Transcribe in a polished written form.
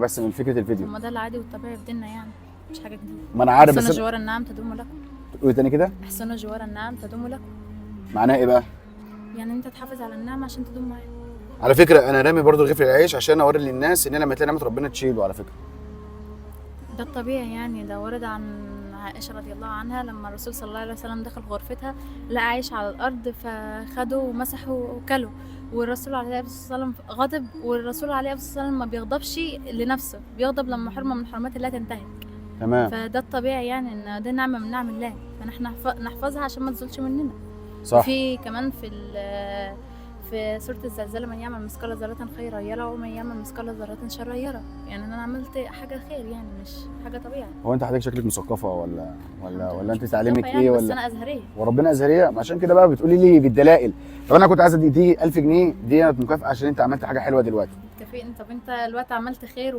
بس من فكره الفيديو. ما ده العادي والطبيعي في ديننا يعني، مش حاجه جديده. ما انا عارف احسنوا بس جوار النعم تدوم لكم. قولي تاني كده. احسنوا جوار النعم تدوم لكم. معناها ايه بقى؟ يعني انت تحافظ على النعمه عشان تدوم معاك. على فكره انا رامي برضو رغيف العيش عشان اوري للناس ان لما تلاقي نعمه ربنا تشيله على فكره. ده الطبيعي يعني، ده ورد عن عائشة رضي الله عنها لما الرسول صلى الله عليه وسلم دخل غرفتها لقى عايش على الأرض فخدوا ومسحوا وكلوا، والرسول عليه الصلاة والسلام غضب، والرسول عليه الصلاة والسلام ما بيغضبش لنفسه، بيغضب لما حرمة من حرمات الله تنتهك. تمام. فده الطبيعي يعني، ان ده نعمة من نعم الله، فنحن نحفظها عشان ما تزولش مننا. صح. في كمان في سورة الزلزال من يعمل مثقال ذرة خيرا يرى ومن يعمل مثقال ذرة شرا يرى. يعني انا عملت حاجة خير يعني، مش حاجة طبيعي. هو انت حضرتك شكلك مثقفه ولا انت مش تعليمك مثقفة ايه يعني، بس ولا؟ انا ازهرية. وربنا ازهريه، عشان كده بقى بتقولي لي بالدلائل. طب انا كنت عايز اديكي 1000 جنيه دي مكافاه عشان انت عملت حاجه حلوه دلوقتي. كفي انت، طب انت دلوقتي عملت خير